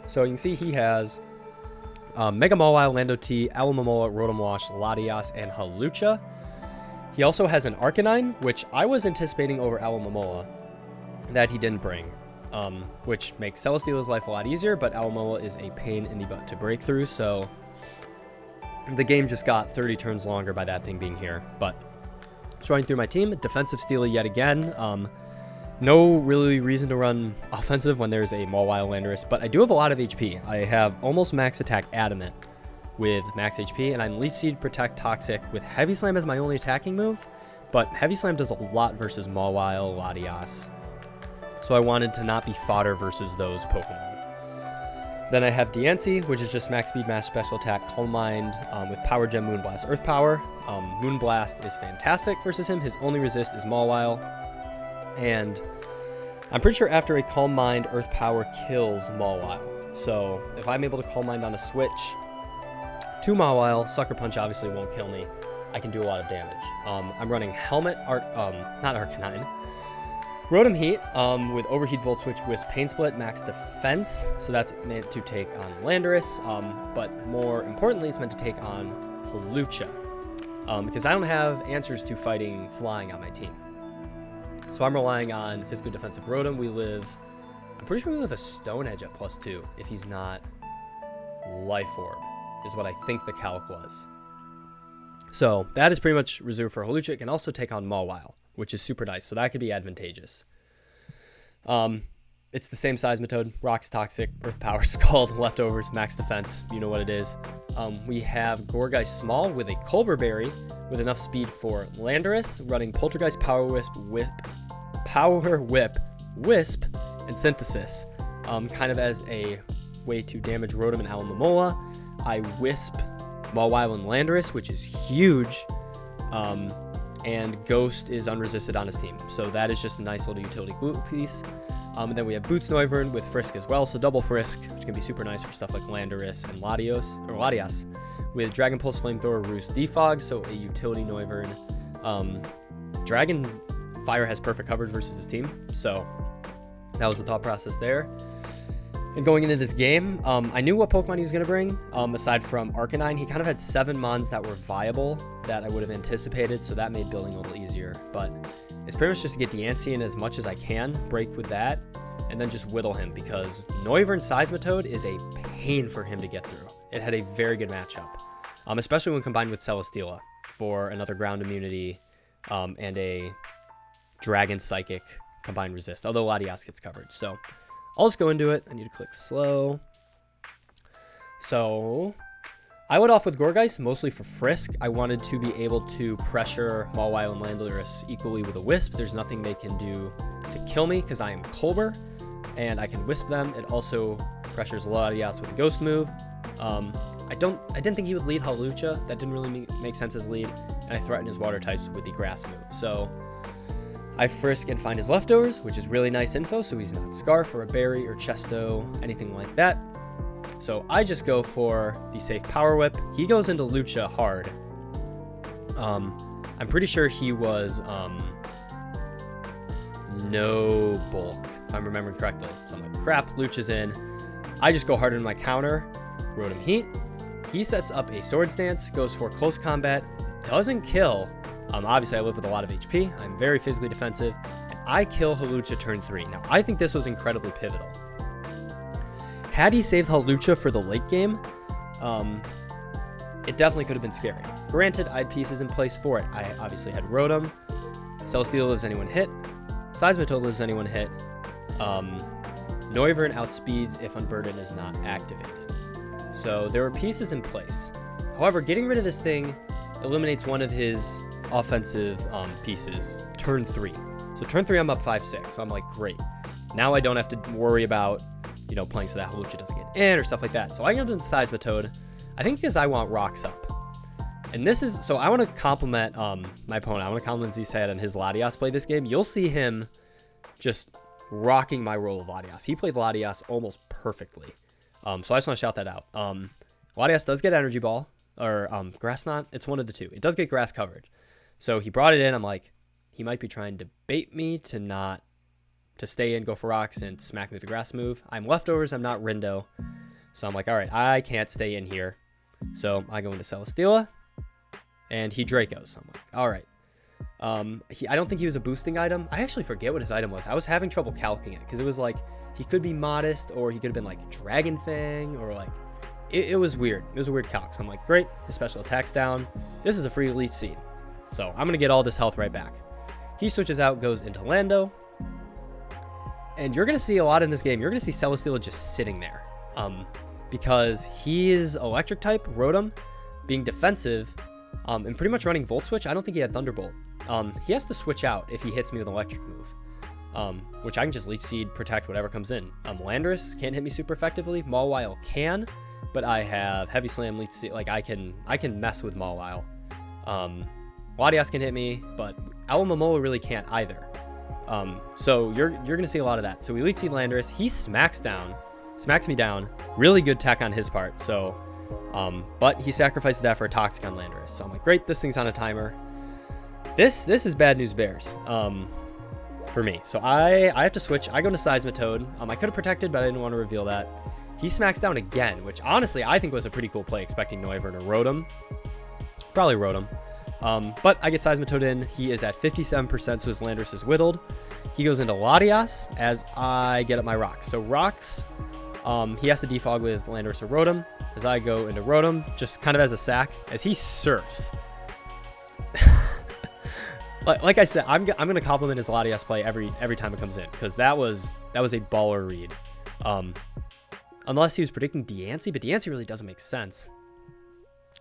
So you can see he has Mega Mawile, Lando T, Alomomola, Rotom Wash, Latias, and Hawlucha. He also has an Arcanine, which I was anticipating over Alomomola, that he didn't bring, which makes Celesteela's life a lot easier, but Alomomola is a pain in the butt to break through, so the game just got 30 turns longer by that thing being here. But running through my team, defensive Steela yet again. No really reason to run offensive when there's a Mawile Landorus, but I do have a lot of HP. I have almost max attack Adamant with max HP, and I'm Leech Seed, Protect, Toxic with Heavy Slam as my only attacking move, but Heavy Slam does a lot versus Mawile, Latias. So I wanted to not be fodder versus those Pokemon. Then I have Diancie, which is just max speed, max special attack, Calm Mind with Power Gem, Moonblast, Earth Power. Moonblast is fantastic versus him. His only resist is Mawile. And I'm pretty sure after a Calm Mind, Earth Power kills Mawile. So if I'm able to Calm Mind on a switch to Mawile, Sucker Punch obviously won't kill me. I can do a lot of damage. I'm running Helmet, not Arcanine. Rotom Heat with Overheat, Volt Switch, Wisp, Pain Split, Max Defense. So that's meant to take on Landorus, but more importantly, it's meant to take on Hawlucha. Because I don't have answers to fighting flying on my team. So I'm relying on Physical Defensive Rotom. I'm pretty sure we live a Stone Edge at +2 if he's not Life Orb, is what I think the calc was. So that is pretty much reserved for Hawlucha. It can also take on Mawile, which is super nice, so that could be advantageous. It's the same Seismitoad, Rocks, Toxic, Earth Power, Scald, Leftovers, Max Defense, you know what it is. We have Gourgeist Small with a Colbur Berry with enough speed for Landorus, running Poltergeist, Power Whip, Wisp, and Synthesis, kind of as a way to damage Rotom and Alomomola. I Wisp Mawile and Landorus, which is huge, and Ghost is unresisted on his team, so that is just a nice little utility glue piece. And then we have Boots Noivern with Frisk as well, so double Frisk, which can be super nice for stuff like Landorus and Latias, with Dragon Pulse, Flamethrower, Roost, Defog, so a utility Noivern. Dragon Fire has perfect coverage versus his team, so that was the thought process there. And going into this game, I knew what Pokemon he was going to bring. Aside from Arcanine, he kind of had 7 Mons that were viable that I would have anticipated, so that made building a little easier. But it's pretty much just to get Deancey in as much as I can, break with that, and then just whittle him, because Noivern Seismitoad is a pain for him to get through. It had a very good matchup, especially when combined with Celesteela for another ground immunity and a Dragon Psychic combined resist, although Latias gets covered. So I'll just go into it. I need to click slow. So I went off with Gourgeist mostly for Frisk. I wanted to be able to pressure Mawile and Landorus equally with a Wisp. There's nothing they can do to kill me because I am Colbur, and I can Wisp them. It also pressures Latias with a Ghost move. I didn't think he would lead Hawlucha. That didn't really make sense as lead, and I threatened his water types with the Grass move. So I Frisk and find his leftovers, which is really nice info, so he's not Scarf or a Berry or Chesto, anything like that. So I just go for the safe Power Whip. He goes into Lucha hard. I'm pretty sure he was no bulk, if I'm remembering correctly. So I'm like, crap, Lucha's in. I just go hard in my counter, Rotom Heat. He sets up a Swords Dance, goes for close combat, doesn't kill. Obviously, I live with a lot of HP. I'm very physically defensive, and I kill Hawlucha turn 3. Now, I think this was incredibly pivotal. Had he saved Hawlucha for the late game, it definitely could have been scary. Granted, I had pieces in place for it. I obviously had Rotom, Celesteela lives anyone hit, Seismitoad lives anyone hit, Noivern outspeeds if Unburden is not activated. So there were pieces in place. However, getting rid of this thing eliminates one of his offensive pieces turn 3. So turn 3 I'm up 5-6, so I'm like, great, now I don't have to worry about playing so that Hawlucha doesn't get in or stuff like that. So I go into Seismitoad, I think because I want Rocks up, and this is so I want to compliment my opponent. I want to compliment Z-Sad on his Latias play this game. You'll see him just rocking my role of Latias. He played Latias almost perfectly, so I just want to shout that out. Latias does get Energy Ball or Grass Knot. It's one of the two. It does get grass coverage. So he brought it in. I'm like, he might be trying to bait me to stay in, go for Rocks, and smack me with the Grass move. I'm leftovers. I'm not Rindo. So I'm like, all right, I can't stay in here. So I go into Celesteela, and he Dracos. So I'm like, all right. I don't think he was a boosting item. I actually forget what his item was. I was having trouble calcing it because it was like he could be Modest, or he could have been like Dragon Fang, or like it was weird. It was a weird calc. So I'm like, great, his special attack's down. This is a free Leech Seed. So I'm going to get all this health right back. He switches out, goes into Lando. And you're going to see a lot in this game. You're going to see Celesteela just sitting there. Because he is Electric type, Rotom, being defensive, and pretty much running Volt Switch. I don't think he had Thunderbolt. He has to switch out if he hits me with an Electric move. Which I can just Leech Seed, protect whatever comes in. Landorus can't hit me super effectively. Mawile can, but I have Heavy Slam, Leech Seed. Like, I can mess with Mawile. Latias can hit me, but Alomomola really can't either. So you're going to see a lot of that. So we Leech Seed Landorus. He smacks me down. Really good tech on his part. So, but he sacrifices that for a Toxic on Landorus. So I'm like, great, this thing's on a timer. This is bad news bears for me. So I have to switch. I go to Seismitoad. I could have protected, but I didn't want to reveal that. He smacks down again, which honestly I think was a pretty cool play, expecting Noivern or Rotom. Probably Rotom. But I get Seismitoad in. He is at 57%, so his Landorus is whittled. He goes into Latias as I get up my Rocks. So Rocks, he has to defog with Landorus or Rotom. As I go into Rotom, just kind of as a sack, as he surfs. Like I said, I'm gonna compliment his Latias play every time it comes in, because that was a baller read. Unless he was predicting Deancey, but Deancey really doesn't make sense.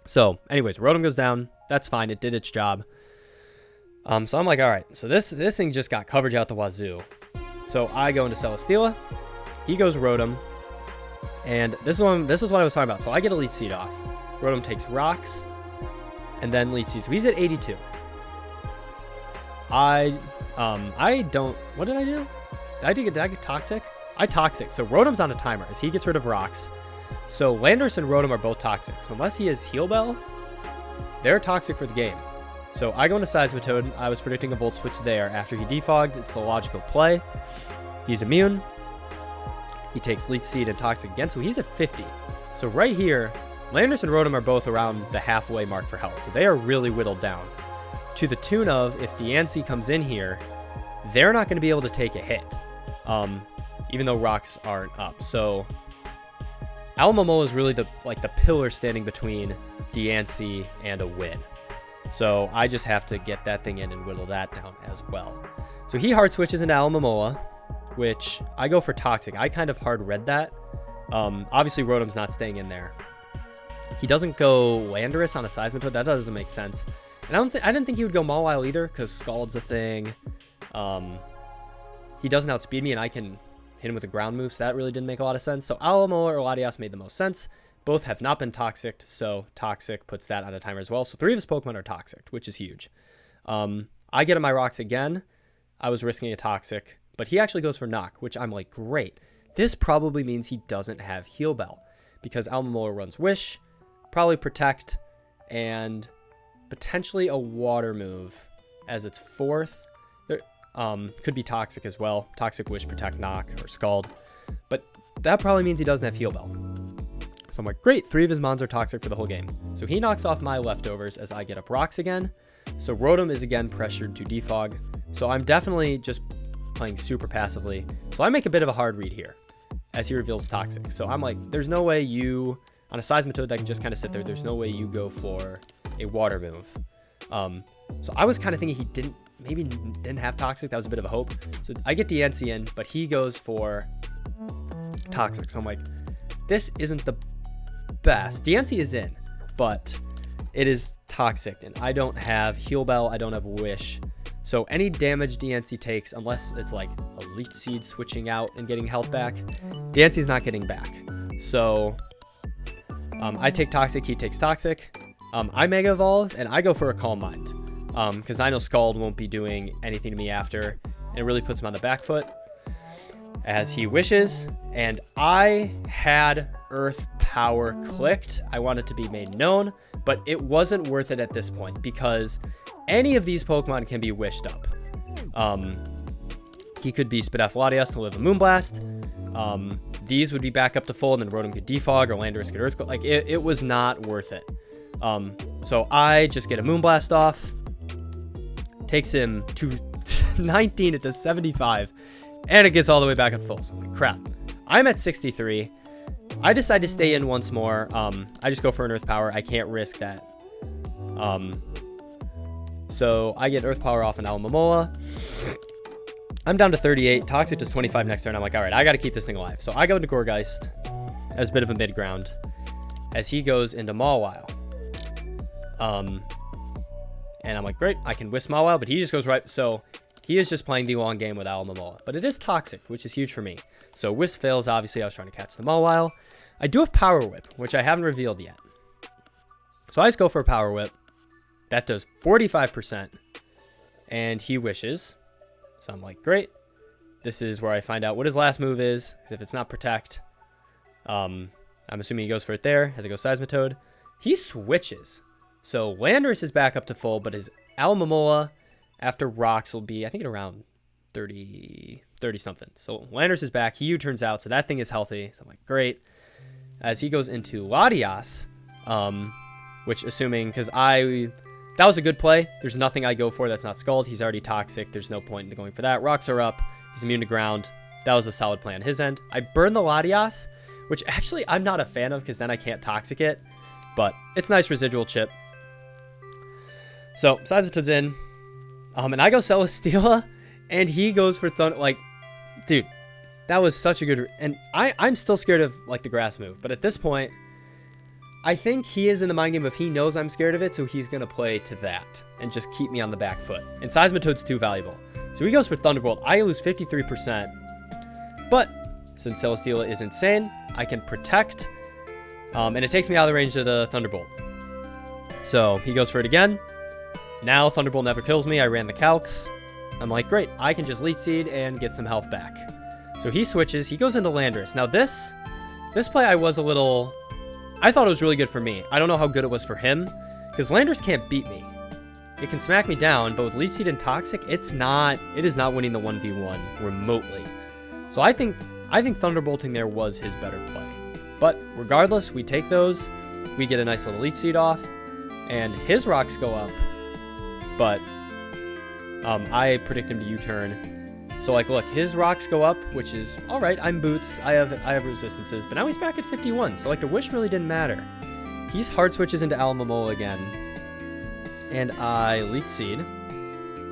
So, anyways, Rotom goes down. That's fine. It did its job. So I'm like, all right. So this thing just got coverage out the wazoo. So I go into Celesteela. He goes Rotom. And this is what I was talking about. So I get a Leech Seed off. Rotom takes Rocks. And then Leech Seed. So he's at 82. I don't... What did I do? Did I get Toxic? I Toxic. So Rotom's on a timer as he gets rid of Rocks. So Landorus and Rotom are both Toxic. So unless he has Heal Bell, they're Toxic for the game. So I go into Seismitoad. I was predicting a Volt Switch there. After he defogged, it's the logical play. He's immune. He takes Leech Seed and Toxic again, so he's at 50. So right here, Landorus and Rotom are both around the halfway mark for health. So they are really whittled down. To the tune of, if Diancie comes in here, they're not going to be able to take a hit. Even though Rocks aren't up. So Alomomola is really the pillar standing between Diancie and a win. So I just have to get that thing in and whittle that down as well. So he hard switches into Alomomola, which I go for Toxic. I kind of hard read that. Obviously Rotom's not staying in there. He doesn't go Landorus on a Seismitoad. That doesn't make sense. And I didn't think he would go Mawile either, because Scald's a thing. He doesn't outspeed me, and I can hit him with a ground move, so that really didn't make a lot of sense. So Alomomola or Latias made the most sense. Both have not been Toxic, so Toxic puts that on a timer as well. So 3 of his Pokemon are Toxic, which is huge. I get him my Rocks again. I was risking a Toxic, but he actually goes for Knock, which I'm like, great. This probably means he doesn't have Heal Bell, because Alomomola runs Wish, probably Protect, and potentially a Water move as its 4th. There could be Toxic as well. Toxic, Wish, Protect, Knock, or Scald. But that probably means he doesn't have Heal Bell. So I'm like, great, 3 of his mons are Toxic for the whole game. So he knocks off my leftovers as I get up Rocks again. So Rotom is again pressured to defog. So I'm definitely just playing super passively. So I make a bit of a hard read here as he reveals Toxic. So I'm like, there's no way you, on a Seismitoad that can just kind of sit there, there's no way you go for a Water move. So I was kind of thinking he didn't have Toxic. That was a bit of a hope. So I get Diancie in, but he goes for Toxic. So I'm like, this isn't the best. Diancie is in, but it is Toxic, and I don't have Heal Bell. I don't have Wish. So any damage Diancie takes, unless it's like a Leech Seed switching out and getting health back, Diancie's not getting back. So I take Toxic, he takes Toxic. I Mega Evolve, and I go for a Calm Mind. Because I know Scald won't be doing anything to me after, and it really puts him on the back foot as he wishes. And I had Earth Power clicked. I want it to be made known, but it wasn't worth it at this point because any of these Pokemon can be wished up. He could be Spadaf Latias to live a Moonblast. These would be back up to full, and then Rotom could defog or Landorus could Earthquake. Like it was not worth it. So I just get a Moonblast off. Takes him to 19 to 75, and it gets all the way back at full. So I'm like, crap. I'm at 63. I decide to stay in once more. I just go for an Earth Power. I can't risk that. So I get Earth Power off an Alomomola. I'm down to 38. Toxic does 25 next turn. I'm like, all right, I got to keep this thing alive. So I go into Gourgeist as a bit of a mid-ground as he goes into Mawile. And I'm like, great, I can Wisp Mawile, but he just goes right. So he is just playing the long game with Alomomola. But it is Toxic, which is huge for me. So Wisp fails, obviously. I was trying to catch the Mawile. I do have Power Whip, which I haven't revealed yet. So I just go for a Power Whip. That does 45%. And he wishes. So I'm like, great. This is where I find out what his last move is. Because if it's not Protect, I'm assuming he goes for it there. As it goes Seismitoad. He switches. So Landorus is back up to full, but his Alomomola after Rocks will be, I think, at around 30 something. So Landorus is back. He U-turns out, so that thing is healthy. So I'm like, great. As he goes into Latias, which assuming, because that was a good play. There's nothing I go for that's not Scald. He's already Toxic. There's no point in going for that. Rocks are up. He's immune to ground. That was a solid play on his end. I burn the Latias, which actually I'm not a fan of because then I can't Toxic it. But it's nice residual chip. So Seismitoad's in. And I go Celesteela, and he goes for Thunder. Like, dude, that was such a good... And I'm still scared of, like, the grass move. But at this point, I think he is in the mind game of he knows I'm scared of it, so he's going to play to that and just keep me on the back foot. And Seismitoad's too valuable. So he goes for Thunderbolt. I lose 53%. But since Celesteela is insane, I can protect. And it takes me out of the range of the Thunderbolt. So he goes for it again. Now Thunderbolt never kills me. I ran the calcs. I'm like, great. I can just Leech Seed and get some health back. So he switches. He goes into Landorus. Now this play I was a little... I thought it was really good for me. I don't know how good it was for him, because Landorus can't beat me. It can smack me down, but with Leech Seed and Toxic, it is not winning the 1v1 remotely. So I think Thunderbolting there was his better play. But regardless, we take those. We get a nice little Leech Seed off, and his rocks go up. But I predict him to U-turn. So like, look, his rocks go up, which is all right. I'm boots. I have resistances, but now he's back at 51. So like, the wish really didn't matter. He's hard switches into Alamomola again, and I Leech Seed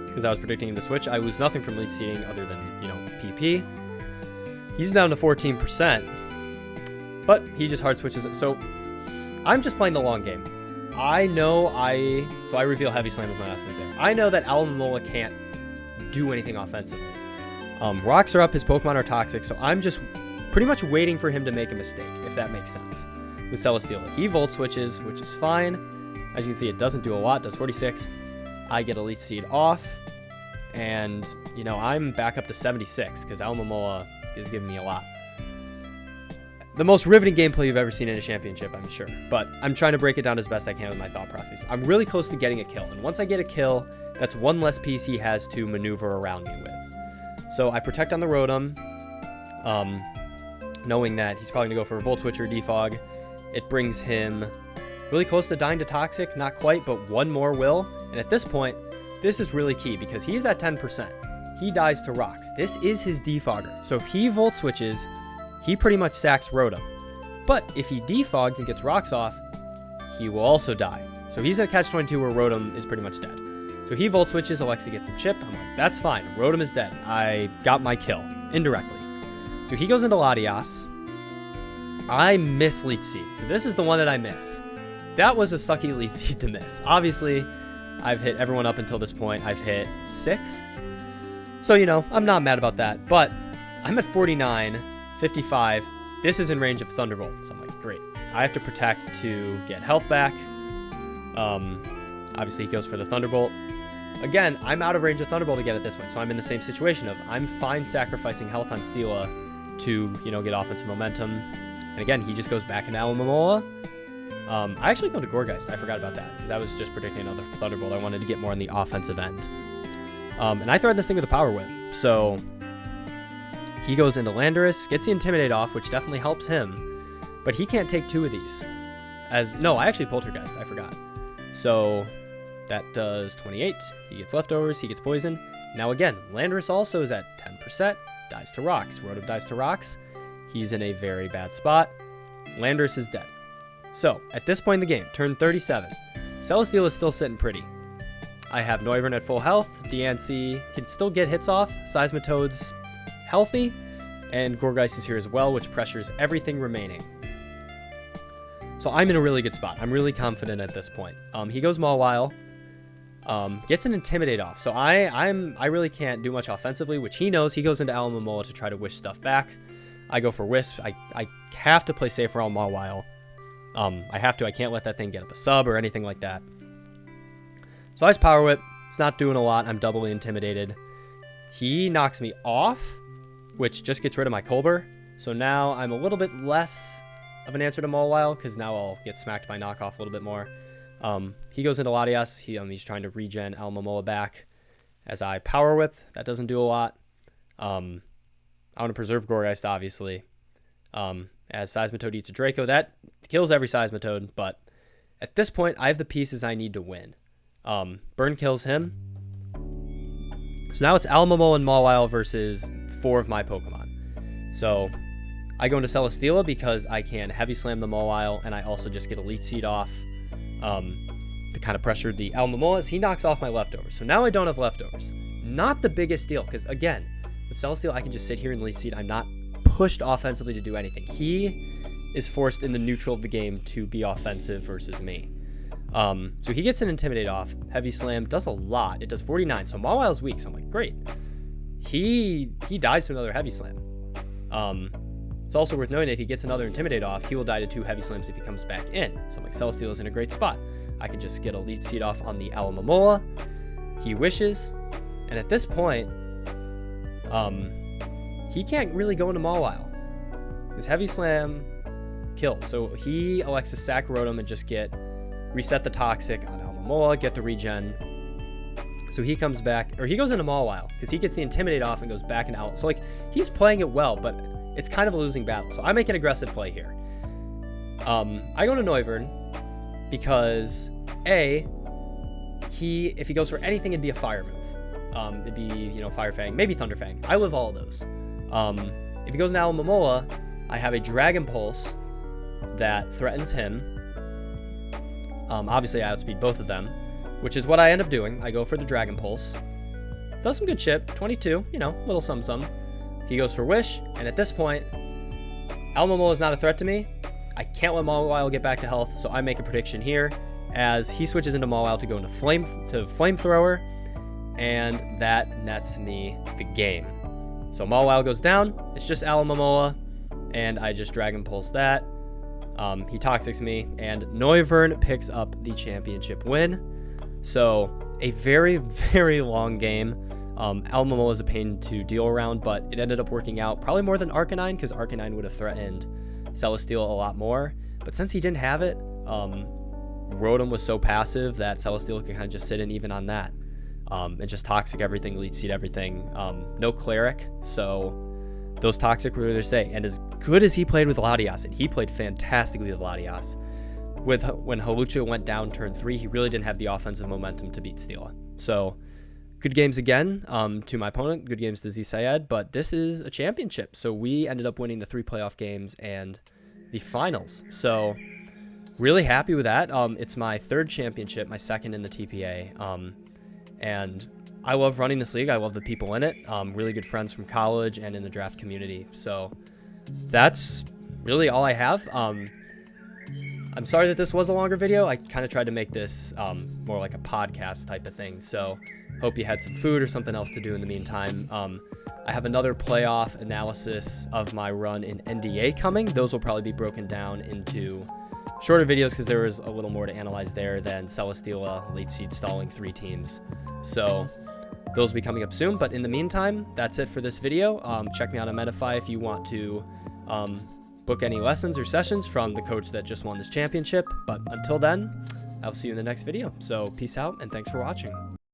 because I was predicting him to switch. I lose nothing from Leech Seeding other than, you know, PP. He's down to 14%, but he just hard switches it. So I'm just playing the long game. So I reveal Heavy Slam as my last move there. I know that Alamomola can't do anything offensively. Rocks are up, his Pokemon are toxic, so I'm just pretty much waiting for him to make a mistake, if that makes sense. With Celesteela, he Volt Switches, which is fine. As you can see, it doesn't do a lot, does 46. I get a Leech Seed off, and, you know, I'm back up to 76, because Alamomola is giving me a lot. The most riveting gameplay you've ever seen in a championship, I'm sure, but I'm trying to break it down as best I can with my thought process. I'm really close to getting a kill, and once I get a kill, that's one less piece he has to maneuver around me with. So I protect on the Rotom, knowing that he's probably going to go for a Volt Switch or Defog. It brings him really close to dying to Toxic, not quite, but one more will. And at this point, this is really key because he's at 10%. He dies to Rocks. This is his Defogger. So if he Volt Switches, he pretty much sacks Rotom. But if he Defogs and gets Rocks off, he will also die. So he's at Catch-22 where Rotom is pretty much dead. So he Volt Switches, Alexa gets a chip. I'm like, that's fine. Rotom is dead. I got my kill, indirectly. So he goes into Latias. I miss Leech Seed. So this is the one that I miss. That was a sucky Leech Seed to miss. Obviously, I've hit everyone up until this point. I've hit 6. So, you know, I'm not mad about that. But I'm at 49, 55. This is in range of Thunderbolt. So I'm like, great. I have to protect to get health back. Obviously, he goes for the Thunderbolt. Again, I'm out of range of Thunderbolt again at this point, so I'm in the same situation of I'm fine sacrificing health on Steela to, you know, get offensive momentum. And again, he just goes back into Alamomola. I actually go to Gourgeist. I forgot about that because I was just predicting another Thunderbolt. I wanted to get more on the offensive end. And I threatened this thing with a Power Whip. So he goes into Landorus, gets the Intimidate off, which definitely helps him. But he can't take 2 of these. No, I actually Poltergeist. I forgot. So that does 28. He gets leftovers. He gets poison. Now again, Landorus also is at 10%. Dies to Rocks. Rotom dies to Rocks. He's in a very bad spot. Landorus is dead. So at this point in the game, turn 37, Celesteela is still sitting pretty. I have Noivern at full health. Diancie can still get hits off. Seismitoad's healthy. And Gourgeist is here as well, which pressures everything remaining. So I'm in a really good spot. I'm really confident at this point. He goes Mawile. Gets an Intimidate off. So I really can't do much offensively, which he knows. He goes into Alamomola to try to wish stuff back. I go for Wisp. I have to play safe around Mawile. I have to. I can't let that thing get up a sub or anything like that. So I just Power Whip. It's not doing a lot. I'm doubly intimidated. He knocks me off, which just gets rid of my Colbur. So now I'm a little bit less of an answer to Mawile because now I'll get smacked by knockoff a little bit more. He goes into Latias. He's trying to regen Alamomola back as I Power Whip. That doesn't do a lot. I want to preserve Gourgeist, obviously. As Seismitoad eats a Draco, that kills every Seismitoad, but at this point, I have the pieces I need to win. Burn kills him. So now it's Alamomola and Mawile versus 4 of my Pokemon. So I go into Celesteela because I can Heavy Slam the Mawile, and I also just get a Leech Seed off to kind of pressure the Alamomola as he knocks off my leftovers. So now I don't have leftovers. Not the biggest deal, because again, with Celesteela, I can just sit here and Leech Seed. I'm not pushed offensively to do anything. He is forced in the neutral of the game to be offensive versus me. So he gets an Intimidate off. Heavy Slam does a lot. It does 49. So Mawile's weak. So I'm like, great. he dies to another heavy slam. It's also worth noting that if he gets another Intimidate off, he will die to 2 heavy slams if he comes back in. So I'm like, Celesteela is in a great spot. I can just get a lead seed off on the Alamomola. He wishes, and at this point, he can't really go into Mawile. His heavy slam kills, so he elects to sack Rotom and just reset the Toxic on Alamomola, get the regen. So he comes back, or he goes into Mawile because he gets the Intimidate off and goes back and out. So like he's playing it well, but it's kind of a losing battle. So I make an aggressive play here. I go to Noivern because if he goes for anything, it'd be a fire move. It'd be, Fire Fang, maybe Thunder Fang. I live all of those. If he goes into Alamomola, I have a Dragon Pulse that threatens him. Obviously, I outspeed both of them, which is what I end up doing. I go for the Dragon Pulse. Does some good chip, 22, little sum. He goes for Wish, and at this point, Alamomola is not a threat to me. I can't let Mawile get back to health, so I make a prediction here as he switches into Mawile to go into Flamethrower, and that nets me the game. So Mawile goes down, it's just Alamomola, and I just Dragon Pulse that. He Toxics me, and Noivern picks up the championship win. So a very, very long game. Alamomola is a pain to deal around, but it ended up working out probably more than Arcanine, because Arcanine would have threatened Celesteela a lot more. But since he didn't have it, Rotom was so passive that Celesteela could kind of just sit in even on that. And just Toxic everything, Leech Seed everything. No Cleric, so those Toxic were there to stay. And as good as he played with Latias, and he played fantastically with Latias, when Hawlucha went down turn 3, he really didn't have the offensive momentum to beat Steela. So good games again to my opponent, good games to Z Syed, but this is a championship. So we ended up winning the 3 playoff games and the finals. So really happy with that. It's my 3rd championship, my 2nd in the TPA. And I love running this league. I love the people in it. Really good friends from college and in the draft community. So that's really all I have. I'm sorry that this was a longer video. I kind of tried to make this more like a podcast type of thing. So hope you had some food or something else to do in the meantime. I have another playoff analysis of my run in NDA coming. Those will probably be broken down into shorter videos because there was a little more to analyze there than Celesteela late seed stalling 3 teams. So those will be coming up soon. But in the meantime, that's it for this video. Check me out on Medify if you want to book any lessons or sessions from the coach that just won this championship. But until then, I'll see you in the next video. So peace out and thanks for watching.